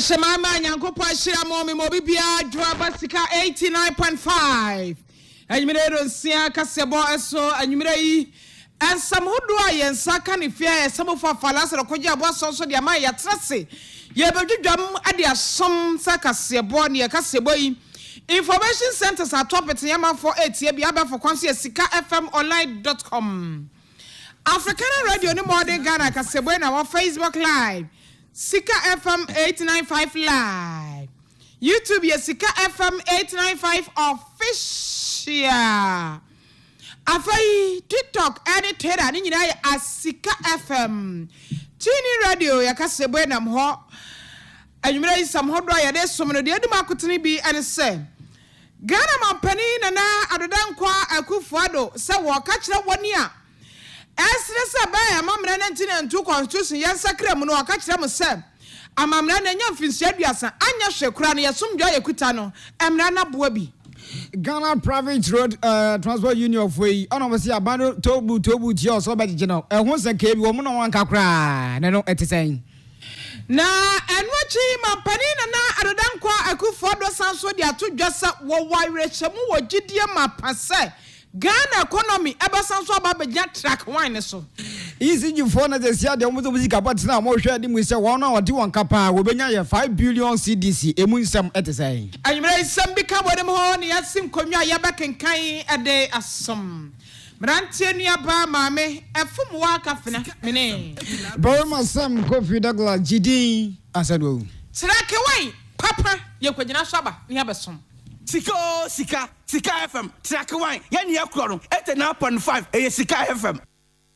Shemama Yankopa Shiramomi Mobibia Draba Sikka 89.5. And you may don't see a Casabo so and you may and some who do I and Sakan if you some of our falas or Koja was also the Amaya Trassi. Ye but you jam at the some Sakasebo near Caseboy. Information centers are top at Yama for 8 Yabiaba for Consia SikkaFMonline.com. African Radio no more than Ghana Casebo in our Facebook Live. Sikka FM 895 Live. YouTube is Sikka FM 895 Official. Afai TikTok any Twitter ni nyina as Sikka FM. Tini Radio yakasebo nam ho. Anwumere yi sam ho do ya de som no de adum akotene bi ene se. Ghana mampani na adodankwa akufuado se wo ka kire woni a Esresa ba amamra na ntina ntu constitution ya sakra mu no aka kire mu se amamra na nya mfinsu aduasa anya hwekura no yesomdwa yekuta no emra na boa bi Ghana Private Road Transport Union of Way ono we see abando tobu ti o so beje no ehun se ka bi wo mu no wanka kra na no etisen na enwachi mampani na adodankwa akufodo sanso de atodwasa wo wairechemu wo gidie mapase Ghana economy ebasanso ababeja track wine so easy you for na the sia de omo music about na mo hwe de mu se won na odi won kapa wo benya ye 5 billion CDC emu nsem etesai ayimra nsem bi ka bodem ho ne yasim konwa ya bakenkan ede asom Mrantie nua ba maame efum wa kafena mene Burma Sam Kofi Dagla GD asado track wine papa ye kwagina so aba ne abesom Sikka FM track wine yani yakro 89.5 Sikka FM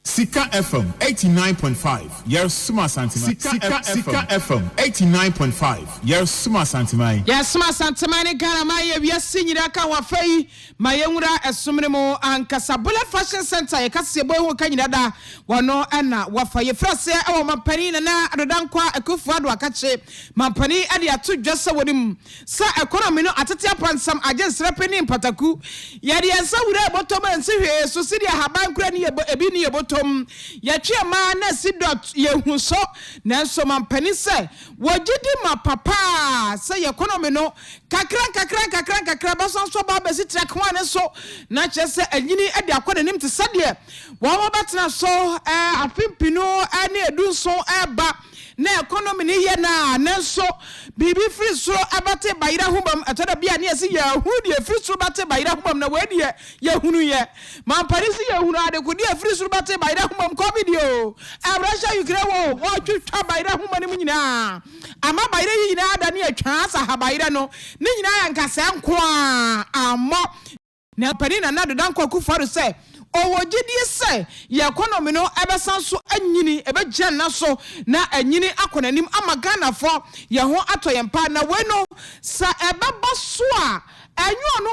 Sikka FM 89.5 Yes Suma Santima Sikka FM 89.5 Yes Suma Santima Yes Suma Santima ne Ghana ma ye wiase nyira ka wa fai ma ye nwura esomne mo ankasa Bula Fashion Center ye kase boy ho ka nyira da wono na wa fa ye frase e wo mampani na adodankwa akufuado akache mampani ade atodwasa wonim sa economy no atete apansam agensre pani pataku ye de ensa wura botom ense hwe so sidi haban kura ni ebi ni ebotom ya chiama na sidot ye huso na so mampani se wogidi ma papa se ye economy no kakra basanso ba besi track one so na chese anyini ade akode nim te sade wo batena so afimpino ani edu so eba na economy ni ye na nanso bibi free so abate bayira hubam atoda bia ne ase ya hu de free so bate bayira hubam na we de ya hunu ye mampani se ya hunu ade ko de free so bate bayira hubam ko video abrasha yukre wo twitwa bayira hubam ni nyina ama bayira yi nyina ada ne atwa sa ha bayira no ni nyina ya nkasa nko amo na pani na nado dan kwaku faru se owo gidie se ye economy no ebesanso anyini ebegya na so na anyini akonanim ama Ghana fo ye ho atoyempa na we no sa ebebo so a enyu ono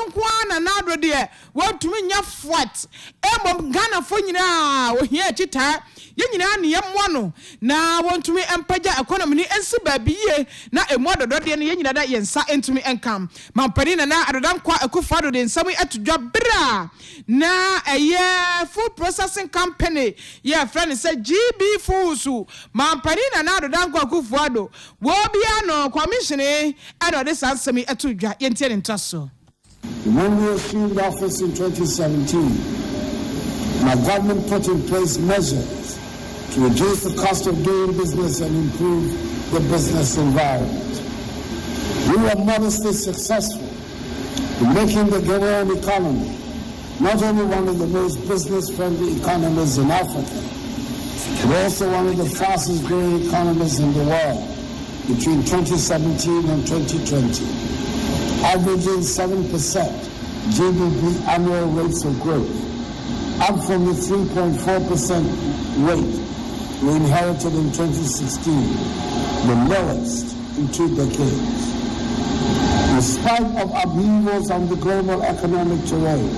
nkwa na nado de wantumi nya fort emom Ghana fo nyina ohia chita ye nyina ne yemmo no na wantumi empaja economy ni ensi babiye na emododo de ne ye nyina da yensa entumi enkam mampani na adodankwa akufado de nsam atudwa bra na eye food processing company ye friend say GB Foods mampani na adodankwa akufado wo bia no commission e no de sansemi atudwa yentie ne ntaso. When we assumed office in 2017, my government put in place measures to reduce the cost of doing business and improve the business environment. We were modestly successful in making the Ghanaian economy not only one of the most business-friendly economies in Africa, but also one of the fastest-growing economies in the world between 2017 and 2020, averaging 7% GDP annual rates of growth, up from the 3.4% rate we inherited in 2016, the lowest in 2 decades. In spite of upheavals on the global economic terrain,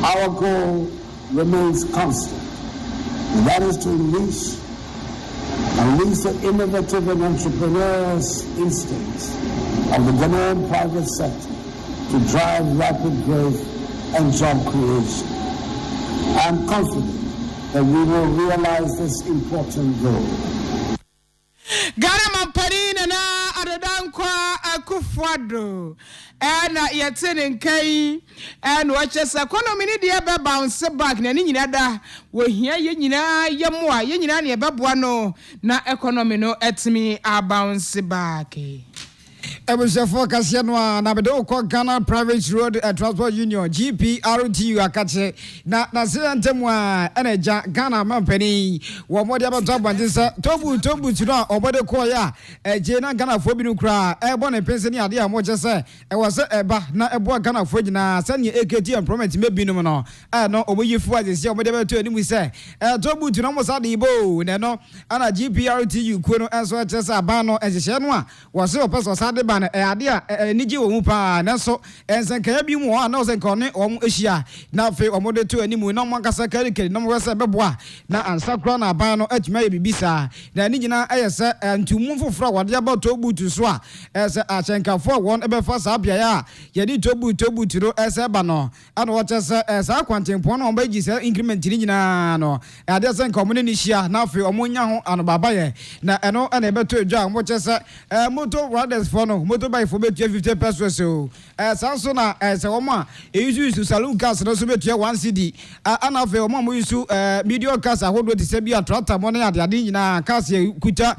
our goal remains constant, and that is to unleash the innovative and entrepreneurial instincts of the Ghanaian private sector to drive rapid growth and job creation. I am confident that we will realize this important goal. Ghana mampani na adedankwa akufwado ena yetene nkai ena wachesa economy ni de be bounce back na ni nyina da wo hia ye nyina ye moa ye nyina ne beboa no na economy no etimi a bounce back. Ebusefo kase no na bede ko Ghana Private Road Transport Union GPRTU akache na se antemu a eneja Ghana mampani wo mode abato abandisa tobu tino a obode ko ya je na Ghana fo bi no kura ebo ne pense ni ade a mo je se e wo se eba na ebo Ghana fo gina se ne AKT employment mebi no no no oboyifu azesi obode beto animu se tobu tino mo sa de ibo ne no ana GPRTU ko no enso je se aba no ehye no a wo se opeso sa de ba ade a niji wo mu pa na so ensanka bi mu na so nka ne o mu ehia na fe o mo de to animu na mo kasa kari na mo se beboa na ansakro na ban no atuma ye bibisa na ni nyina ayese ntumu foforo wade abato butu so a ese achenkafo won ebefa sa bia ya ye di to butu ro ese ba no ana wo chese esa kwantempon na o ba gi se increment ni nyina no ade se nka mo ne ni hia na fe o mo nya ho anobaba ye na eno ana ebeto edwa mo chese moto riders for no moto by for betu 50 pesos so sanso na se wo ma use saloon cars no so betu 1 cedi ana fe wo ma mo use medium cars ahodo ti se bia tractor mo na ade nyina cars kuta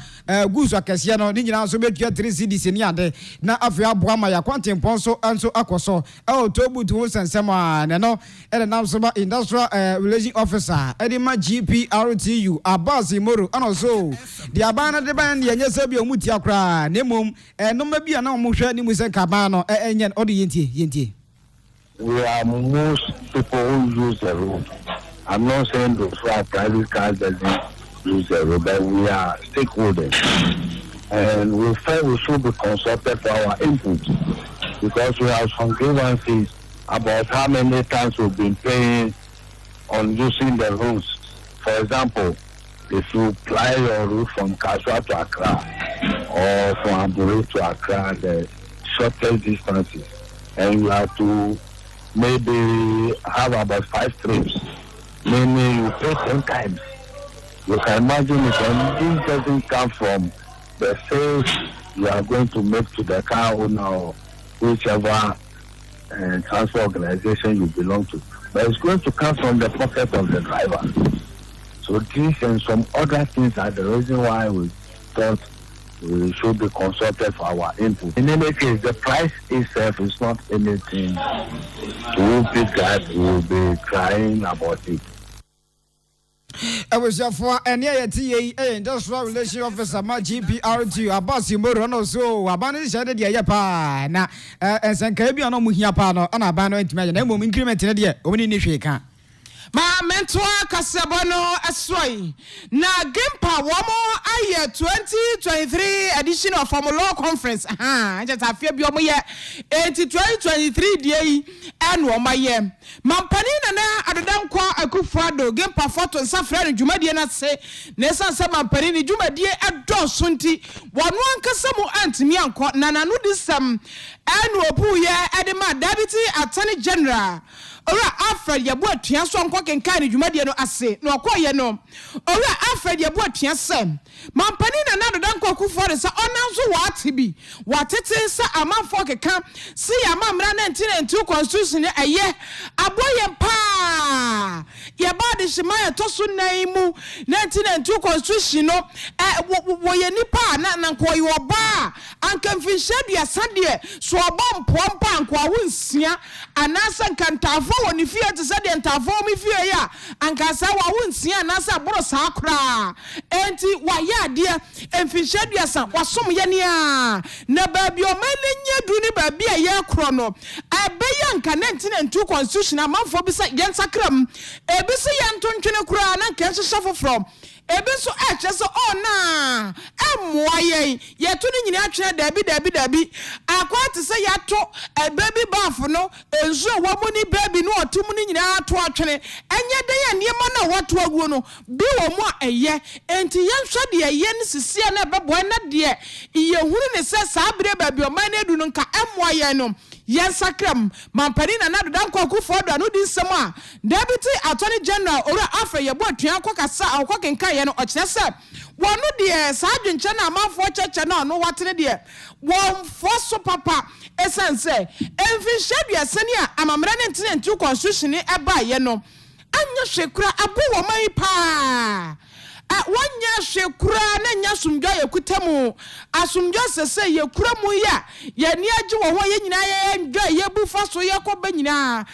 gusu akese no ni nyina so betu 3 cedi se ni ade na afi aboa ma ya kwantempon so anso akoso tobu to sensema ne no ele nam so ba industrial relation officer edima GPRTU Abbas Moro ana so di abana de ban ye nyese bia omuti akra nemom no ma bia na omuhwe ni mu se kabano enyen odi yentie. We are most people who use the road. I'm not saying those who are private cars doesn't use the road, but we are stakeholders. And we feel we should be consulted for our input because we have some grievances about how many times we've been paying on using the roads. For example, if you ply your route from Kaswa to Accra or from Abure to Accra, the shortest distances, and you have to maybe have about 5 trips, meaning you pay 10 times. You can imagine if this doesn't come from the sales you are going to make to the car owner or whichever transport organization you belong to, but it's going to come from the pocket of the driver. So this and some other things are the reason why we thought we should be consulted for our input. In any case, the price itself is not anything to pick that we will be crying about it. I was for any industrial relation officer, my GPRTU, Abbas Moro, no so, Abani said, Yapa, na, and Sankabi no Muhiapano, and Abano intimate, and woman increment in a year, only in the ma mentoa kasebono asoi na Gimpa womo aye 2023 edition of Formula Conference just afia bi omo ye 2023 die eno omo ye mampani na adodankwa akufado Gimpa photo nsafra ne dwumadie na se na sanse mampani ne dwumadie edoso nti wono ankasa mu antimi anko na nanu disam eno obu ye edema deputy attorney general ora Alfred yabo atua so nko kenkan ne dwumadie no ase na okoye no ora Alfred yabo atua sem mampani na nadodankwa akufado se onanso wate bi watete se amanfo keka se amamra 1992 constitution eye aboye pa ye body shimaya tosu naimu 1992 constitution no wo ye nipa na nko ye oba anka mfinhadu ya sade so obom pompa nko awunsia anasa nkantafo woni fie te sade ntafo mi fie ya anka sa wawunsia anasa boro sa akra enti waye ade mfinhadu ya san wasom ye ne a na baabi o manenye du ni baabi a ye kro no abeya nka 1992 constitution amanfo bi sa yensakram ebisi yantontwene kura na nka hyehyefo from ebiso achese ona emwaye yeto ni nyina atwene dabi akwati se yato baby bath no enzo wo ni baby no otum ni nyina ato atwene enye de ya niema na wato aguo no bi wo mu eye enti yenhwe de eye ni sisi na bebo na de ye huru ne se sa bere baby o man edu no nka emwaye no yen sakram mampani na nado dan kwaku fodo anu di nsem a deputy attorney general ora afa ye bo atua kwakasa akwakenka ye no okire se wonu de sa adwenche na amanfo cheche na no watene de won foso papa esanse enfi shedua sani a amamra ne ntene ntu constitution e ba ye no anya hwekura abo wo mai pa wanya hwekura na nya sumdwa yakutamu asumdwa sese yakuramu ya ye ni agi wo ho ye nyina ye ndwa ye bufa so ye koba nyina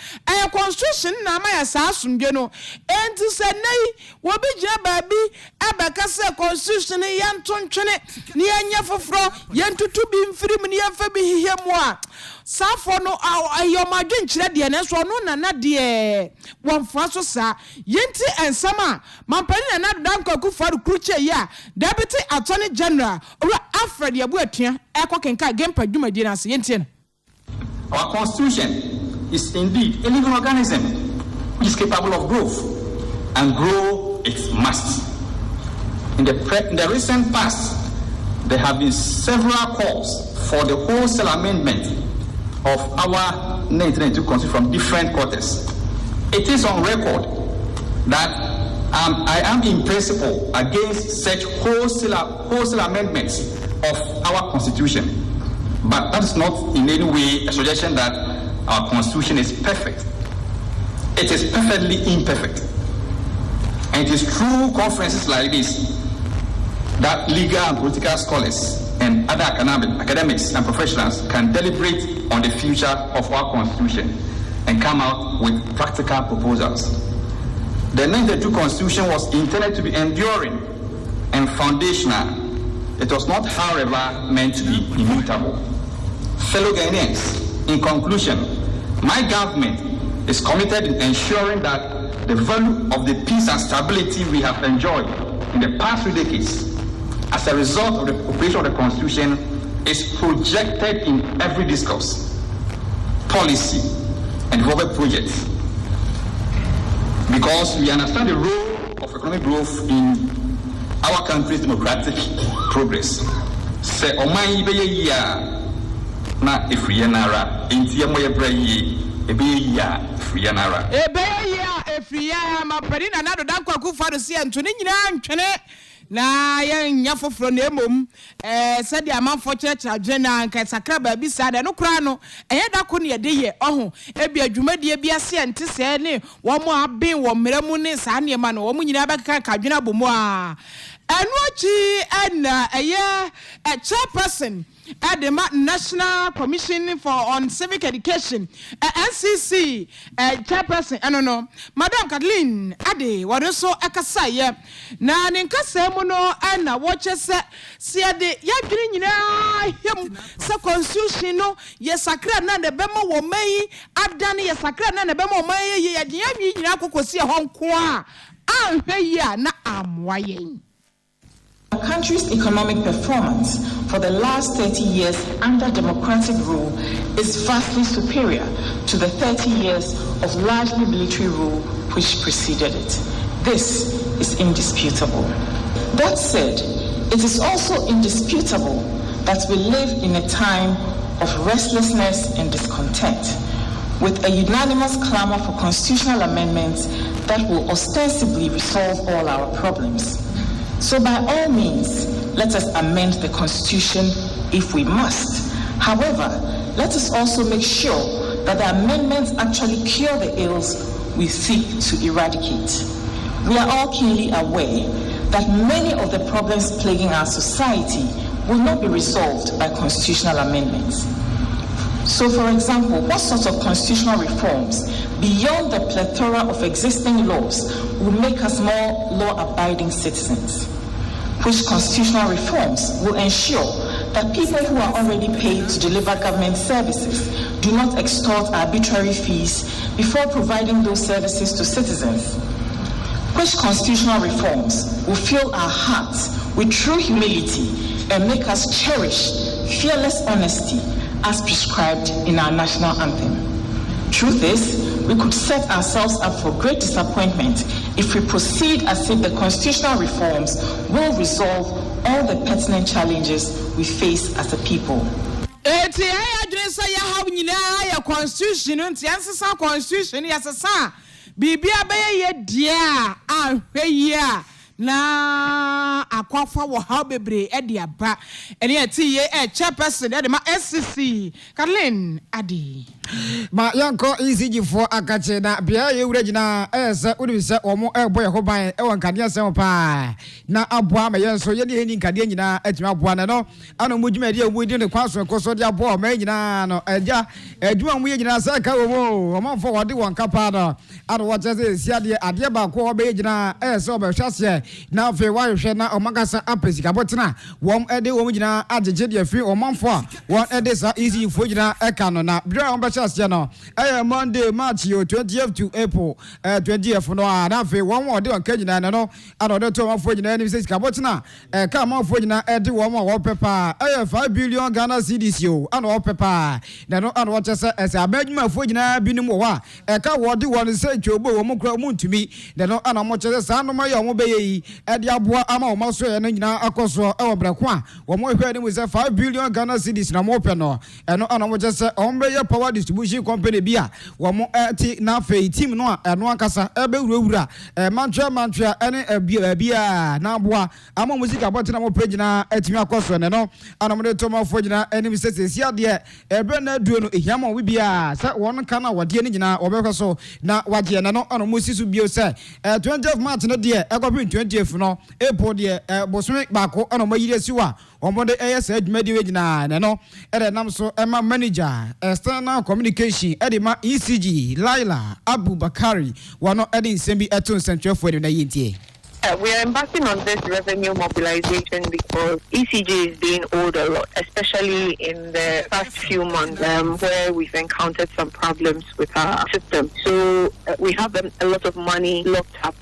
constitution na ma ya sa asumdwe no enti se nei wo bi gya baabi abaka se constitution ye ntontwene ni anya foforo ye ntutu bi mfirim ni yemfa bi hihemu a safo no ayomadwe nkyere de ne so no na de wonfa so sa yenti ensama mampani na danko kufaru kruche ya deputy attorney general ora Alfred yabu atua ekokenka gempa dwumadi na se yenti no. Our constitution is indeed a living organism which is capable of growth, and grow it must. In the recent past, there have been several calls for the wholesale amendment of our 1992 constitution from different quarters. It is on record that I am in principle against such wholesale amendments of our constitution, but that is not in any way a suggestion that our constitution is perfect. It is perfectly imperfect, and it is through conferences like this that legal and political scholars and other academics and professionals can deliberate on the future of our constitution and come out with practical proposals. The 1992 constitution was intended to be enduring and foundational. It was not, however, meant to be immutable. Fellow Ghanaians, in conclusion, my government is committed in ensuring that the value of the peace and stability we have enjoyed in the past 3 decades as a result of the operation of the Constitution is projected in every discourse, policy, and development projects. Because we understand the role of economic growth in our country's democratic progress. Se omai beye ya na efriye nara, enti moye brayi ebe ya efriye nara. Ebe ya efriye mampani na nado danko akufado si antuni nyina ntwene na nya foforo na emom sede amanfo church agena nka sakra ba bi sada no kra no da ko ne de ye oho ebi adwumadie bi ase ente se ne wo mo aben wo mramu ne sa ne ma no wo nyina ba ka kadwena bomo a enu achi na a chairperson at the National Commission on Civic Education, NCC, chairperson, I don't know, Madam Kathleen Ade, what also Akasaya, na Ninkasa Mono, and watches the Yadrin, him, so constitution, yes, Sakra, and the Bemo were may, I've done yes, Sakra, and the Bemo may, Yadi, Yakosia Hong Kwa, I'm here, na am wying. The country's economic performance for the last 30 years under democratic rule is vastly superior to the 30 years of largely military rule which preceded it. This is indisputable. That said, it is also indisputable that we live in a time of restlessness and discontent, with a unanimous clamor for constitutional amendments that will ostensibly resolve all our problems. So by all means, let us amend the Constitution if we must. However, let us also make sure that the amendments actually cure the ills we seek to eradicate. We are all keenly aware that many of the problems plaguing our society will not be resolved by constitutional amendments. So, for example, what sorts of constitutional reforms beyond the plethora of existing laws will make us more law-abiding citizens? Which constitutional reforms will ensure that people who are already paid to deliver government services do not extort arbitrary fees before providing those services to citizens? Which constitutional reforms will fill our hearts with true humility and make us cherish fearless honesty as prescribed in our national anthem? Truth is, we could set ourselves up for great disappointment if we proceed as if the constitutional reforms will resolve all the pertinent challenges we face as a people. Eti ya adresa ya hawo nyina constitution nti ansesa constitution yasesa bibia be ye dia ahwe yi na akwafa wo ha bebre e de aba ene ati ye chairperson e de ma SCC Caroline Adi ma yanko ECG for akache na bia ye wura gina ese udi se omo ebo ye ho ban e won kade asem pa na aboa ma yenso ye ne ni kade nyina atuma aboa na no ano mudwuma de omudi ne kwaso koso de aboa ma nyina no eja adwuma mu ye nyina se ka wo mo fo wode won kapa no ano wo chese sia de ade ba ko obe nyina ese obe hwase na fe wa hwe na omagasa apesika botena wom ede wom nyina agege de afi omanfo a won ede sa ECG for nyina eka no na bra on no Monday March 20th to April 20th no na fe won won de on kanyina no anode to man fo nyina ni Sikka botena ka man fo nyina e de won wo pepa 5 billion Ghana cedis yo ana wo pepa na no ana wo chese ese abadwuma fo nyina binim wo a ka wo de won se twobo wo mu kra mu ntumi na no ana mo chese sa no ma ye wo be yi e de aboa ama wo maso ye no nyina akoso e wo brako a wo mo hwe ni mu se 5 billion Ghana cedis na mo pe no eno ana mo chese on be ye power distribution company bia wo mo ti na fe team no a eno akasa e be wurawura mantua ene bia na aboa ama mo Sikka botena mo page na atimi akoso ne no ana mo de to mo fo gina eni se sia de e be na duo no ehiama wo bia se won kana wode ne gina obekoso na wage na no ana mo sisu bio se 20th March no de e go 20th no April de bosome bako ana mo yire siwa omo de AS adwumadi we gina ne no e nam so ema manager external communication edi ma ECG Laila Abubakari wano edi nsembi eto nsentwefo edi na yintie. We are embarking on this revenue mobilization because ECG is being owed a lot, especially in the past few months where we've encountered some problems with our system. So we have a lot of money locked up.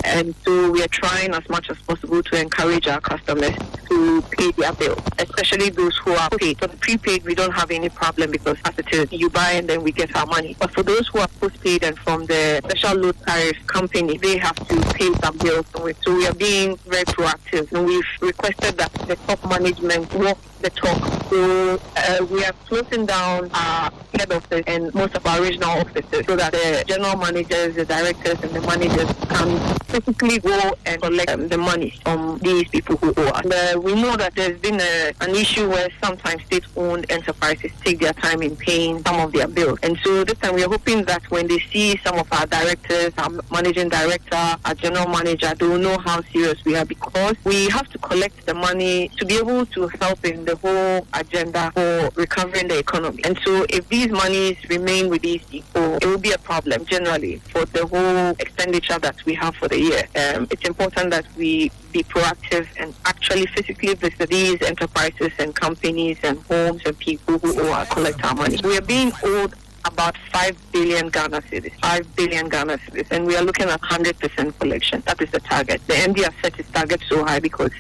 And so we are trying as much as possible to encourage our customers to pay their bill, especially those who are paid. For the prepaid, we don't have any problem because as it is, you buy and then we get our money. But for those who are postpaid and from the special load tariff company, they have to pay some bills. So we are being very proactive. And we've requested that the top management walk the talk. So we are closing down our head office and most of our regional offices so that the general managers, the directors, and the managers can physically go and collect the money from these people who owe us. We know that there's been an issue where sometimes state-owned enterprises take their time in paying some of their bills. And so this time we are hoping that when they see some of our directors, our managing director, our general manager, they will know how serious we are because we have to collect the money to be able to help in the whole agenda for recovering the economy. And so if these monies remain with these people, it will be a problem generally for the whole expenditure that we have for the year. It's important that we be proactive and actually physically visit these enterprises and companies and homes and people who owe us, collect our money. We are being owed about 5 billion Ghana cedis, 5 billion Ghana cedis, and we are looking at 100% collection. That is the target. The MD has set his target so high because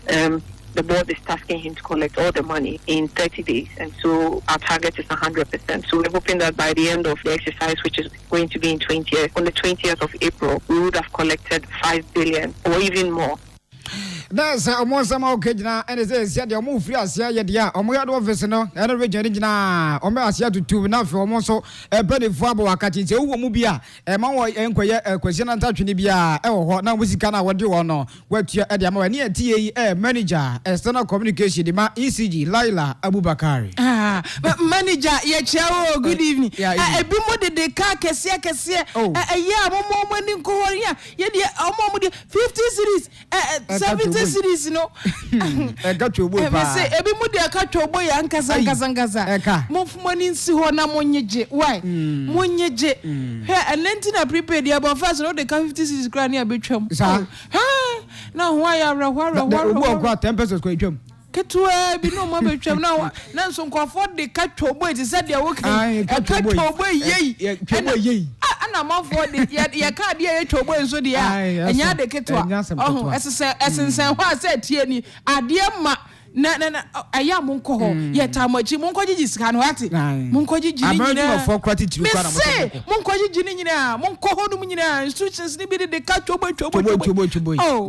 the board is tasking him to collect all the money in 30 days. And so our target is 100%. So we're hoping that by the end of the exercise, which is going to be on the 20th of April, we would have collected 5 billion or even more. That's almost some occasion, and it says, "Yeah, the move free as yeah, Omoyad office, no, and a region, Omasia to two enough for almost a penny for Wakati, Mubia, a man inquire a question and touch Nibia, or now we can what do or no, what you at the near TAA manager, external communication, the ECG, Laila Abubakari. But manager, yeah, good evening. I be more the car, Cassia, a year, more money in Korea, yet, 50 cities, 70 cities, no. I got you. I say, every money I cut your boy and Kazangaza. Move money in Sihona Monyeje. Why? Monyeje. And then I prepared the above first, no, the 50 cities granny a bit chum. Now, why are a 10 pesos going to Ketua be no more chum now. Nanson afford the cat to boy to set their work. I cut to boy, yea. And I'm off for the yet card yea to boy so the and ya de Ketua. Oh, as I said, what I said, Tierney, a dear ma. na aya monko ho ye tamachi monko gigi sika no ati monko gigi ni nyina for quality to kwa na monko gigi ni nyina monko ho no nyina instructions ni bi de ka chobo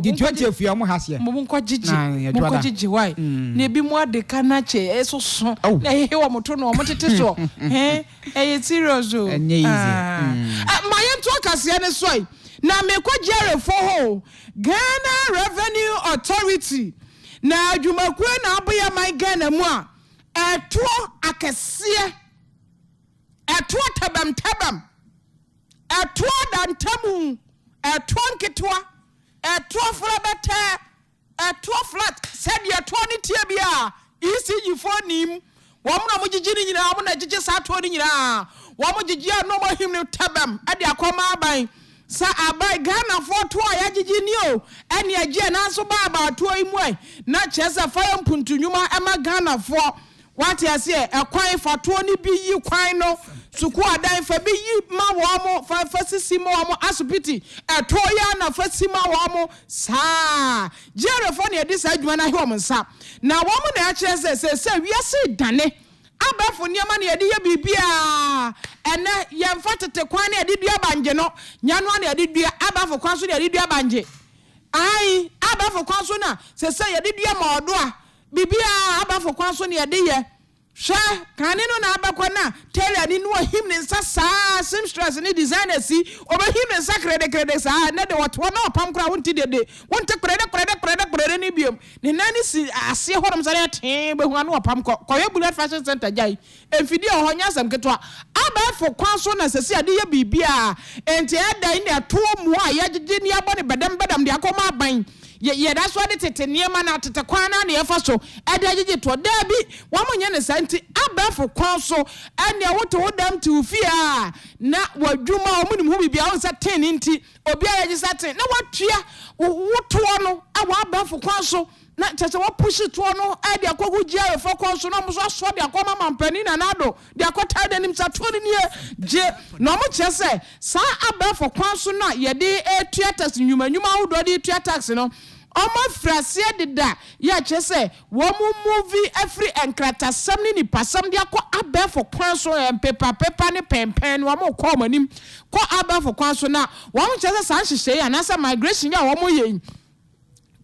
di twache afia mo hase monko gigi why na bi mo ade ka na che esoso na he wo moto no mo tete so serious o my ento akase ne so na me ko jere for ho Ghana Revenue Authority na adwumakue na aboya my Ghana mu a eto akese eto tabam eto dantamu eto nketwa eto flabete eto flat said eto ni tie bia ECG for nim wo mo na gigi ni nyina wo na gigi sa to ni nyina wo mo gigi no mo him ni tabam ade akoma aban sa abai Ghana for to ya gigi ni o ene agi na so ba to imu na chese fire mpuntunwuma ema Ghana for what you say ekwan fa to ni bi yi kwan no suku adan fa bi yi ma wo mo fa sisi ma wo mo asupiti eto ya na fa sisi ma wo mo sa jere for na edi sa adwuma na he wo nsa na wo mo na ya chese se wiase dane abafo niama na yedi ye bibia ene yemfa tete kwan na yedi dua banje no nyano na yedi dua abafo kwan so na yedi dua banje ai abafo kwan so na se yedi dua ma odo a bibia abafo kwan so na yedi ye sha kane no na abakwa na tailor ni no him ne nsa saa seamstress ni designer si oba him ne nsa krede saa na de wato na opam kra wonti de wonte krede ni biom ne nani si ase horom sare ten be hu na opam koye bullet fashion center jai emfidi ohonya sam ketwa abafo kwan so na sese ade ye bibia enti eda ni ato mu a ye gege ni abone bedam de akoma aban ye that's why the tete niema na tete kwana na ye fa so eda gigi to da bi wa monye ne santi abafo kwan so ene woto wodam ti ufia na wadwuma omunim hu bibia won sa 10 nti obi a ye sa 10 na watua woto no awa abafo kwan so na tete wo push to no ade akogu jere fo kwan so no mo so de akoma mampani na nado de akota de nim sa to ni je no mo chese sa abafo kwan so na ye de theaters nyuma wo de theaters no Omo frase deda ya chese wo mu movie every enkrata samni ni pasam dia ko abefo kwan so paper ne pen wo mo ko manim ko abefo kwan so na wo mo chese san hihye ya na sa migration ya wo mo ye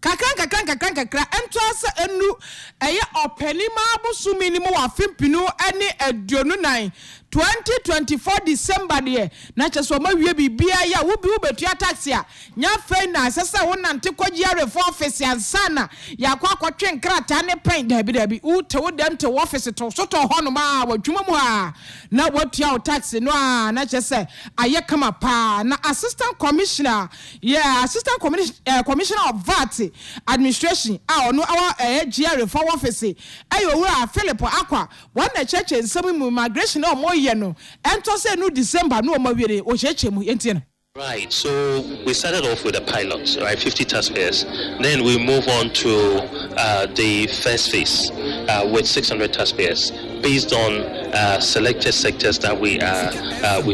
kakran ento asa enu eye openi ma busumi ni mo wa fimpinu ene aduonu nan 2024 December de na cheso ma wie bibia ya wo bi wo betua taxi a nya fe na sesa wo nante kwaji arefo office ansana ya kwa kwatwe nkrata ne pen dabi wo te wo dem te office to so to hono ma wadwuma mu a na watua taxi no a na chese aye kama pa na assistant commissioner commissioner of VAT administration ono our GRA for office ayo wura Philip Akwa one na church nsem mu immigration o mo ye no ento se no December no ma wiere o cheche mu enti no. Right, so we started off with a pilot, right, 50 taxpayers. Then we move on to the first phase with 600 taxpayers based on selected sectors that we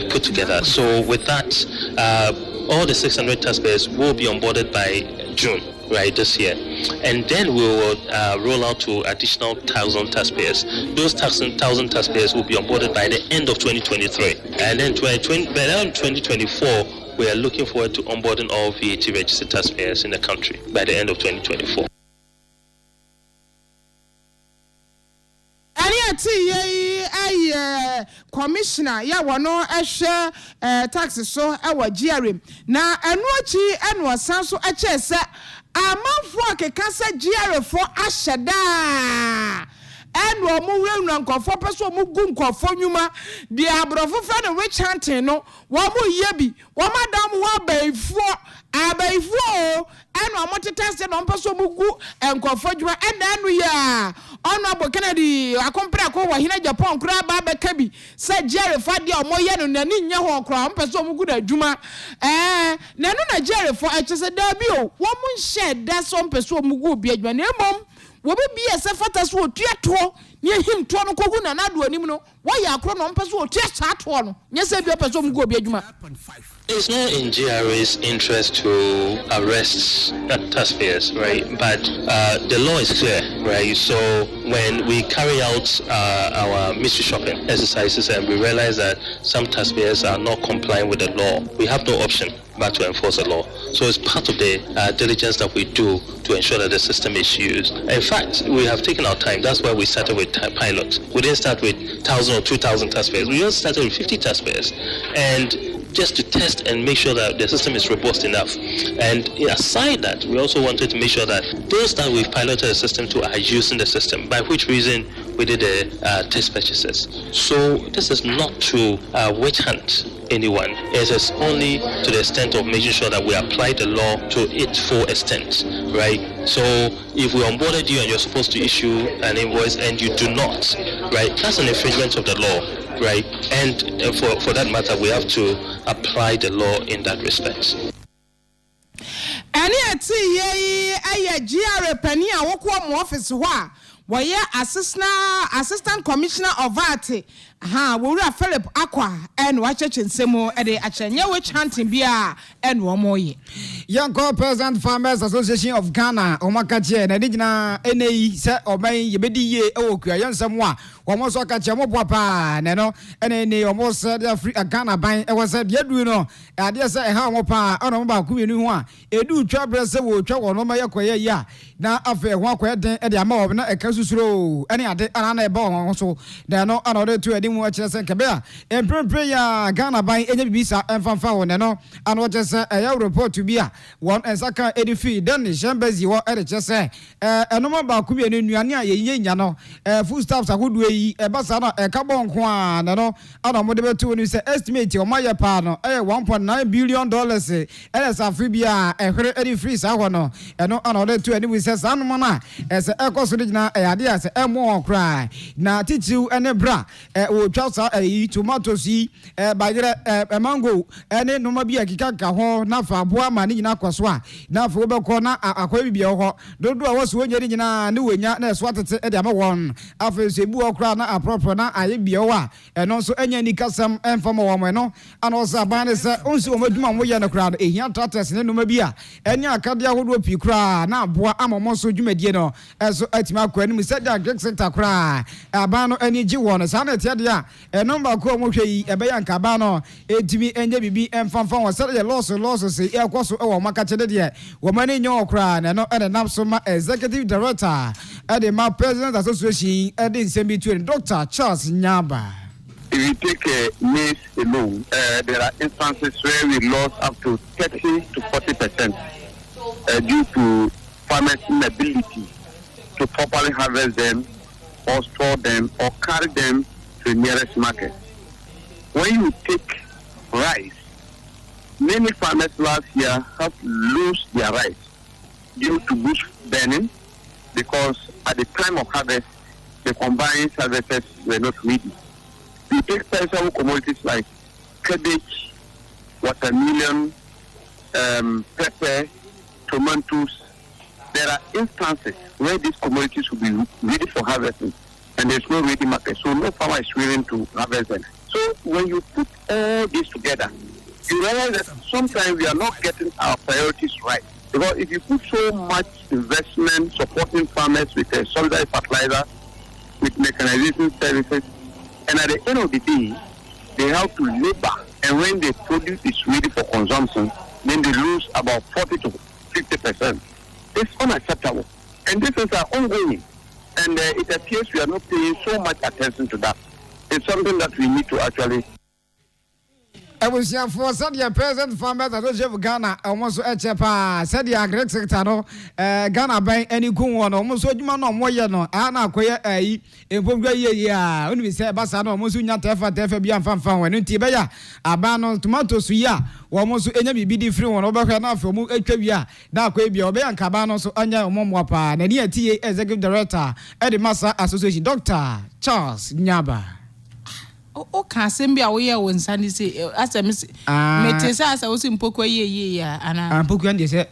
put together. So with that, all the 600 taxpayers will be onboarded by June, right, this year. And then we will roll out to additional 1,000 taxpayers. Those 1,000 taxpayers will be onboarded by the end of 2023. And then by 2024, we are looking forward to onboarding all VAT registered taxpayers in the country by the end of 2024. Commissioner ya wano ehwe taxes so ewa GRM na enu achi enu asan so eche se amanfo akeka se GRM for ahyeda enu omu wenu nkofo peso omu gu nkofo nyuma de abrofo fa no rich hunting no wo mu yebi wo madam wo abaifo enu amotete no peso omu gu nkofo juma enu ya Honorable Kennedy akompra ko wa hina Japan kura ba be kabi se Jerry Fadi omoye no nani nya ho kura mpeso omugu da djuma nanu na Jerry for echese da bi o wo mun share da so mpeso omugu bi adjuma na emom wo be bi ese fata so otua to ne him to no kogu na nado anim no wo ya akro no mpeso otua cha to no nye se bi opeso mgo obi adwuma. It's not in GRA's interest to arrest taxpayers, right? But the law is clear, right? So when we carry out our mystery shopping exercises and we realize that some taxpayers are not complying with the law, we have no option but to enforce the law. So it's part of the diligence that we do to ensure that the system is used. In fact, we have taken our time. That's why we started with pilots. We didn't start with 1,000 or 2,000 taxpayers. We just started with 50 taxpayers. And just to test and make sure that the system is robust enough. And aside that, we also wanted to make sure that those that we've piloted the system to are using the system, by which reason we did the test purchases. So this is not to witch hunt anyone. It is only to the extent of making sure that we apply the law to its full extent, right? So if we onboarded you and you're supposed to issue an invoice and you do not, right, that's an infringement of the law. Right, and for that matter, we have to apply the law in that respect. Any ati GRA penny a wokɔ mo office ho a wɔyɛ assistant commissioner of VAT wowura Philip Akwa and wacheche nsemo de achenye witch hunting bia and wo moye Young President Farmers Association of Ghana omakache na digina NAI se oban yebedi ye ewokua yensemo a wo so kache mo papa ne no ene omo se de free Ghana ban e was de adu no ade se e ha mo pa ono ba ku enu ho a edu twa brese wo twa wo no ma yekoye ya na afa ho akoye den e de ama wo na e ka susuro ene ade ana na e ba wo so de no ana de tu edi mu a kire se nkebe a emprempre ya Ghana ban enye bibisa emfanfa wo ne no ana wo kire e ya report bi a one ensaka edifi den shembezi wo e de kire se enoma ba ku bi enu nuane a ye nya no food staffs akodu yi e basa na e ka bon ko a ne no ana mo de betu ni se estimate o ma ye pa no 1.9 billion dollars e le safi bi a e hwere edifi sa ho no eno ana de tu ani se sa no na e se e koso de gina e ade a se e mo kra na titiu ene bra o twa sa tomatoes yi bagere mango ene no ma bi akika ka ho na fa boa ma ni gina kwaso a na fa obekọ na akwa bibia ho dodo a waso onye gina ne wenya na eso atete e de ama won afa se bu okra na apropro na aye bia ho a eno so enya ni kasam enfama wo mo no ana osa ban se onsi o maduma mo ye na kra no ehia tratters ne no ma bi a enya akade ahodo pi kra na aboa amomo so dwumadie no eso atima akwa ni mu se da great sector kra aban no ani gi won sa na tie de a number ko mo hwe yi ebe ya nka ba no etimi enye bibi emfanfa wo se de loss se e kwaso e wo maka chede de wo mani nyo okra na no e nam so ma executive director at the President Association at the same between Dr. Charles Nyaba. If you take maize alone, there are instances where we lost up to 30 to 40% due to farmers' inability to properly harvest them or store them or carry them to the nearest market. When you take rice, many farmers last year have lost their rice due to bush burning because at the time of harvest, the combined harvests were not ready. You take perishable commodities like cabbage, watermelon, pepper, tomatoes. There are instances where these commodities will be ready for harvesting and there's no ready market, so no farmer is willing to harvest them. So when you put all this together, you realize that sometimes we are not getting our priorities right. Because if you put so much investment supporting farmers with a subsidized fertilizer, with mechanization services, and at the end of the day, they have to labor. And when the produce is ready for consumption, then they lose about 40 to 50%. It's unacceptable. And this is ongoing. And it appears we are not paying so much attention to that. It's something that we need to actually. I was here for Sadia President Farmers Association of Ghana, almost a chepa, Sadia Great Sector, Ghana by any Kuan, almost so you know, Moyano, Anna Quay, in Pugaya, when we say Bassano, Mosunya Tefa, Tefabian Fanfan, when Tibaya, Abano, tomatoes, ya, almost any be free one over enough for Mukavia, now Quabia, and Cabano, so Anya Momwapa, and near TA Executive Director, Eddie Massa Association, Dr. Charles Nyaba. O ka sembia wo ye won sani se asem se metese asa wo simpoko ye ya ana ampoko ande se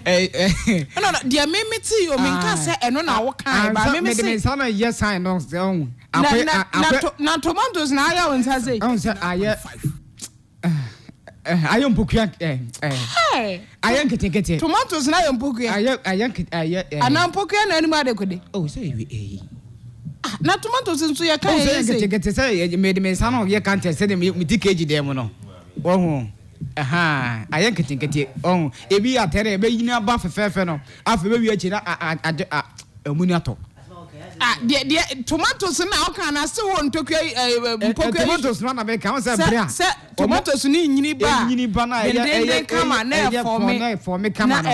No, dear me tea, you mean can say and no our kind, but me say some yes I know so. Na tomatoes na ya won say. I am Pukia. I am getting tomatoes na am Pukia. I am Pukia and anybody could. Oh, say na tomatoes nso ya kan say made me son of your can't say me kg dem no. Oh. Aha, I am getting oh, e bi atere be yin aba fefe no. Afa be wi achi na amuniato. The tomatoes na o kan na se won tokua tomatoes no na be kan say bria. Tomatoes ni nyini ba na e kama na for me kama no.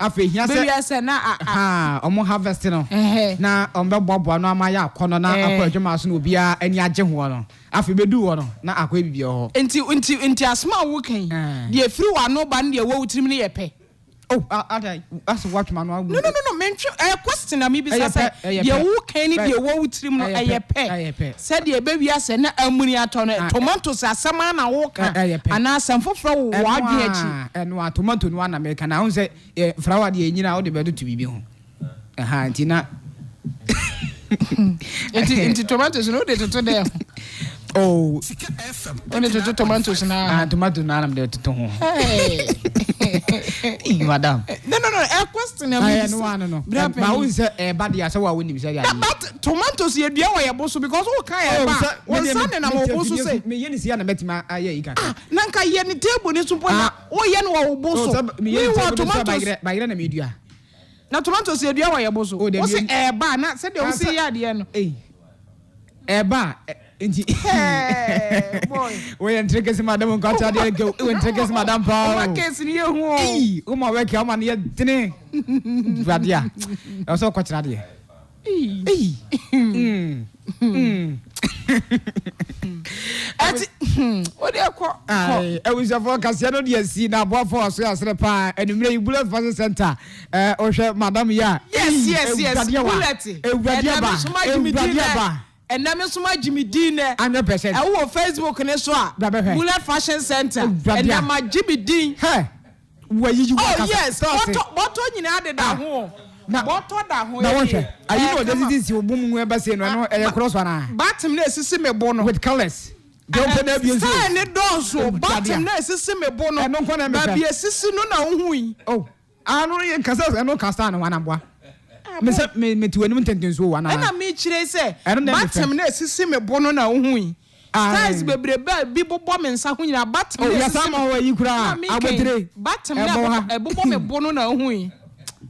Afa hia say na omo harvest no. Na ombe bobo no amaya akono na akwa adwuma so na obi a ani age ho no. Afa be du ho no na akwa bibie ho. Enti asma wo kan. De free wa no ba na de wo wutirim ne yepe. Oh, that's what man. No. Mention a question. I mean, say, you who can it be a woe trim no a pay. Said the baby, I said, ammonia tonne, tomatoes are some man a walk, and ask some for what and what tomato one American. I say, flower the engine out the better to be home. Tina. Into tomatoes, no, they to them. Oh, only to tomatoes now, tomato now I'm there to home. Madam. No. A question. I no. But who is a bad year? So I wouldn't say that. But tomatoes, you're dear, I boss because all kind of one son and I'm also say, me, you see, I met my Nanka Yenny table is to point out, oh, yen or boss, me want tomatoes by the media. Now, tomatoes, you're dear, I boss. Oh, they say a bar, not said they'll say, yeah, the end. A bar. Hey, boy. We and triggers madam got to go. We and triggers madam Paul. What case in you? My work, how many dinner? Radia. Also, quite radia. What do you call? I was a focus. You know, you see now, what for us, and you may bullet for the center. Or madam, yeah. Yes. Bullet. And now, Mr. Jimmy Dean, 100%. I will Facebook and so Bullet Fashion Center. And now, my Jimmy Dean. Hey, where you? Oh, yes. What on you added that home? What on that home? Are you know this is your boom web saying, no, a cross one. Bottom nest is a bono with colors. Don't put up your sign, it does so. Bottom nest is a bono. I don't want to be a sister. No, oh, I know you can say, I know Castano one amboa. Me to anyone tends to one. And I mean, say, I don't know. Bottom nest is a bono now. Size baby, people bomb and Sahuna, but yes, I'm away. You cry. I would bottom a bomb bono now.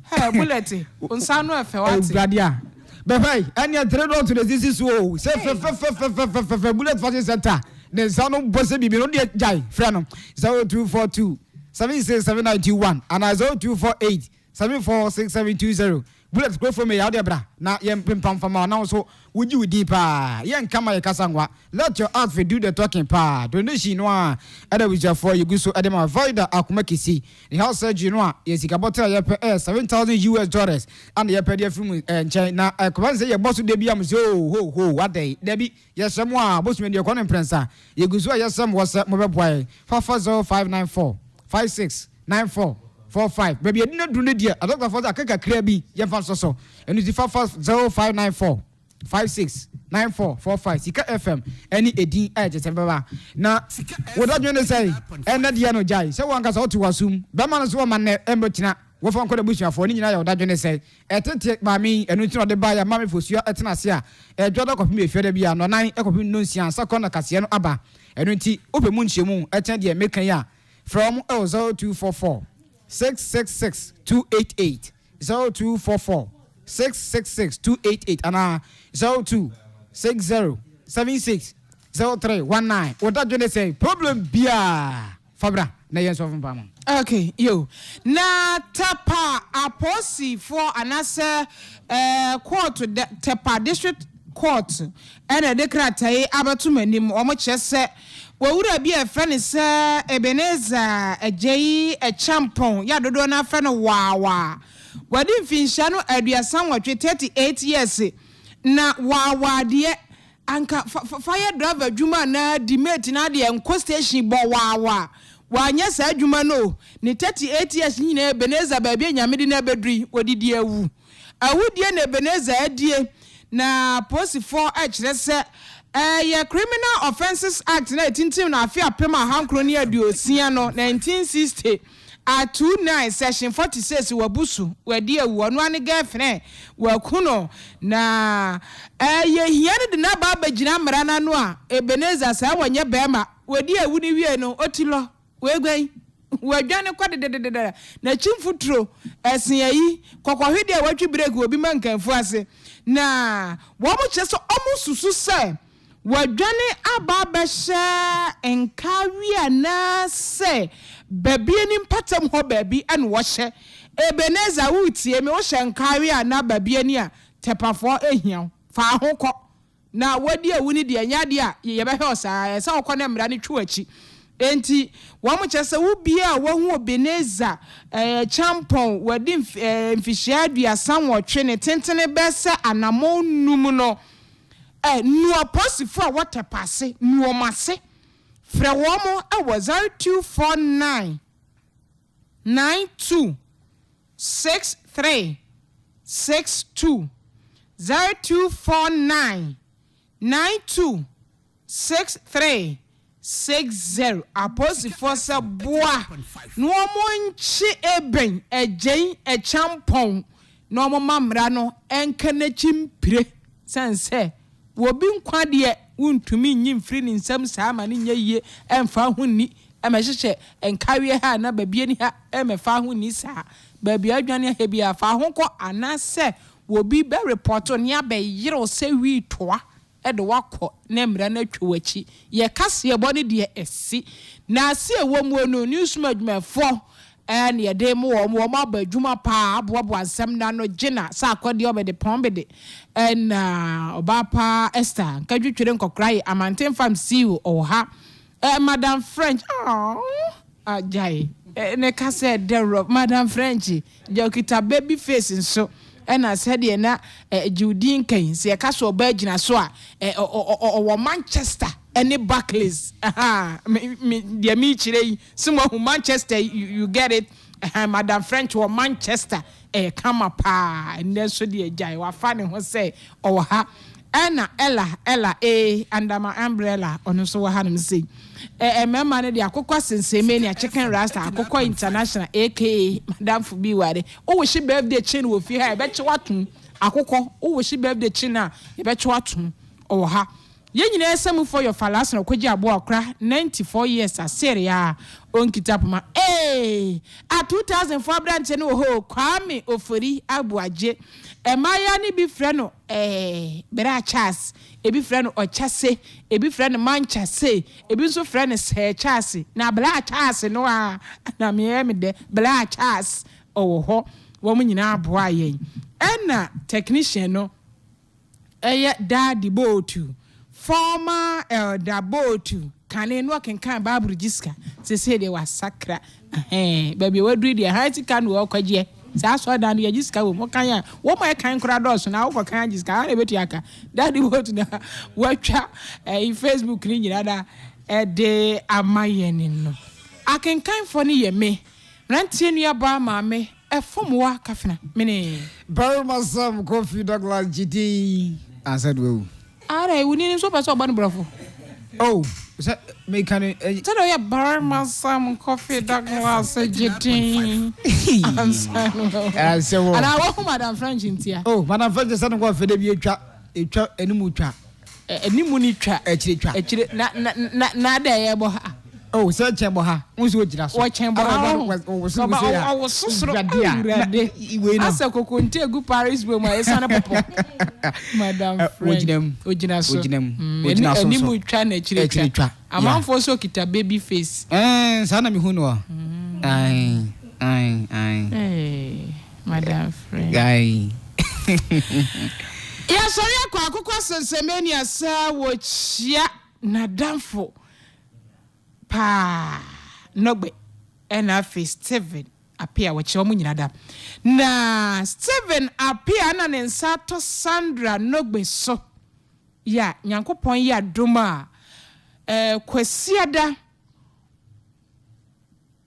Hey, bullet on Sano Gradia. But hey, and you're thread on to the disease. Oh, say, bullet for the center. The son of Bossy be on yet, Jai, Franum 0242 76791 and 0248 746720. Bullets go for me out there, bra. Now, young pim from our now, so would you deeper? Young Kama Kasangwa, let your outfit do the talking part. Donation one, other with your for you go so Adam avoid the Akumakisi. The house surgeon one, yes, Kabota, $7,000 and the pedia from and China. I can't say your boss would be ho, what day, Debbie, yes, someone, boss when you're calling Prensa. You go so, yes, some was at mobile boy 440 594 569445. Baby, I didn't do it yet. I don't know for that. I can't crabby. You found so. And it's 440 594 Sikka FM. Any AD edges and Baba. Now, what are you going to say? And that Yano Jai. So one goes out to assume. Baman's woman, Embotina. What from Kodabush for Nina, that you say. Take by me and you know the buyer, Mammy for your Etnasia. A job of me, Fedabia, no 9 Ecopin Nuncian, Sakona Cassiano Abba. And when tea, open Munshimu, attend the American from 0244 666 288 0244 666 288 and 0260 76 0319. What that you say? Problem bia Fabra na yes of Pam. Okay, yo. Na tapa aposi for anasa court Tepa district court and a decree abatumanim omo chese wawura bi e friend say Ebenezer Ejei e champon ya dodo na friend wawa wadi finsha no aduasan watwe 38 years na wawa de anka fire driver dwuma na dimate na de enko station bo wawa wanya sa adwuma no ne 38 years nyina Ebenezer baabi nyamede na bedri wodidi awu awudie na Ebenezer adie na posifo a kyerɛ sɛ ye Criminal Offences Act na tintim na afia pema hankro ne aduosia no 1960 29 section 46 wabusu wadi awu no ane girlfriend wakuno na ye hiare de na ba bagina mra na no a Ebenezer sa wanye bema wadi awu ni wie no otilo wegwan wadwane kwade na chimfutro esen ayi kokohwede watwi break obi mankanfu ase na wo mo cheso omususu se wadwane aba behye enkawia na se baby ni mpatam ho baby an wo hye Ebenezer wutie me wo hye enkawia na baby ni a tepafo ehia fa ho kɔ na wadi awu ni de anyade a ye behwe osa se okɔ na mra ne twachi enti wo mo chese wo bia wo hu Ebenezer champon wadi mfihia aduasa nwɔtwe ne tentene bese anamo num no nuo posifo a watepase nuo mase frɛ wo mo ɛwɔ 0249 92 63 62 0249 92 63 60 aposifo se boa no mo nchi eben agyen echampon no mo mamra no enkana chimpire sense wo bi nkwa de wontumi nyi mfiri ni nsam saa ma ne nyeye emfa ho ni emehyehe enkawe ha na babie ni ha emefa ho ni saa babie adwane ha bia fa ho kɔ anase wo bi be report ne abeyero se wi toa de wakɔ na mra na twawachi ye kase ye bɔ ne de esi na ase ewo mu no newsman adwumafo ne yede mo wo abadwuma pa aboabo ansam na no gina sa akɔde obede pɔnbede oba pa Esther kadwetwere nkɔkrai amanten fam CEO oha Madam French ajai ne kase de Madam French jokita baby face nso na said na Judin kan se ka so ba gina so a o Manchester any Barclays dia mi chire some who Manchester you get it Madam French or Manchester kama pa and so dia jai wa fa ne ho say o ha na Ella under my umbrella ono so wa ha no say mema ne de akokwa sensemania chicken rasta akokwa international aka Madam Fubi ware o wo shi birthday chin wo fi ha e be che watum akokwa o wo shi birthday chin a e be che watum o ha ye nyina esem for your falas na kwaji abo akra 94 years aseria on kitapuma a 2004 branch ne ho kwame ofori abuaje emaya ni bi frɛ no bera chas ebi frɛ no ochase ebi frɛ no manchase ebi so frɛ no se chase na bra chase no a na me de bra chas o ho wo mu nyina aboa yen ɛna technician no daddy botu former elder botu kane no kenkan Bible register se de wasakra baby wadri de high kan wo kwaje sa so dan ye register wo mo kan ya wo mo kan kura dos na wo kan register na betu aka daddy botu na watwa Facebook ni nyina da de amayeni no akenkan fo ni ye me rantie nua ba ma me efomwa kafena mene Barmasam Coffee Douglas GD answered we ara we ni so person oba no brafo me can tell you Barmasam Coffee Douglas GD answer and I want Madam French intia Madam French say no go fede bi etwa enimu twa enimu ni twa echire na da ye bo ha so chembo ha unso ojira so chembo ha wo susuro urade asa kokonte egu Paris bo ma esana popo Madam French ojina so enimu twa na echire twa amanfo so kita baby face sana mi hunu ai Madam French guy ya sorry akwa sensemania sa wo chia na damfo pa nogbe ena fe Steven apia wachi omu nyina da na Steven apia na ne nsato Sandra nogbe so ya nyankopon ya doma kwasiada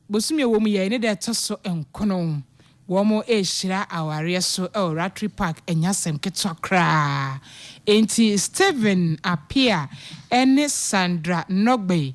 bosumi wo mu ye ne de toso enkono womo shira aware so Ratri Park enyasem ketokra enti Steven appear ene Sandra Nogbe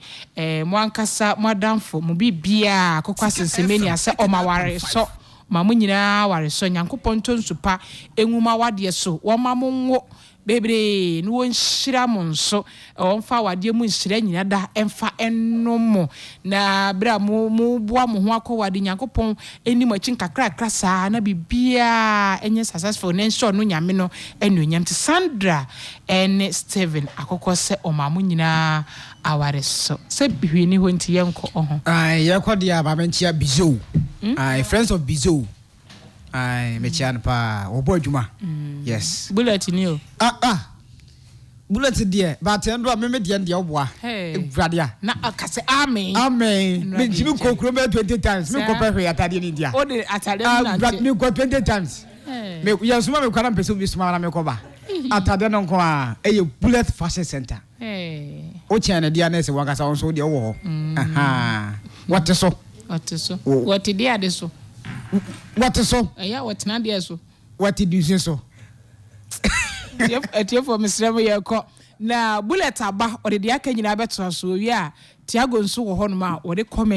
mwankasa mwadamfo mu bibia akokwa sensemeni ase omaware so mamu nyina ware so nyankopon tonsupa enwuma wade so womamonwo bebre no nhyira mo nso onfa wade mu nhyira nyina da emfa ennomo na bra mu boa mo ho akowade nyankopon enim achi kakra saa na bibia enye successful na nso no nyame no enuonyam te Sandra and Steven akokọ se omamu nyina aware so se bihwini ho nti yenko oho yekodia ba menchia bizo friends of bizo mechian pa obo adwuma yes bullet ni o bullet there but endo me de ndia oboa egwade na akase amen me jimi kokro me 20 times me ko pehwe atade ni dia o de atade na me ko 20 times me yasuma me kwara pese bi suma na me ko ba atade no ko eye bullet fashion center o chane dia na se wakasa won so de wo aha what so what dia de so what so yeah what na dia so what did you say so etiye for Mr. Yeko na bullet aba o de dia ka nyina beto so wi a Tiago nso wo ho no ma o de comment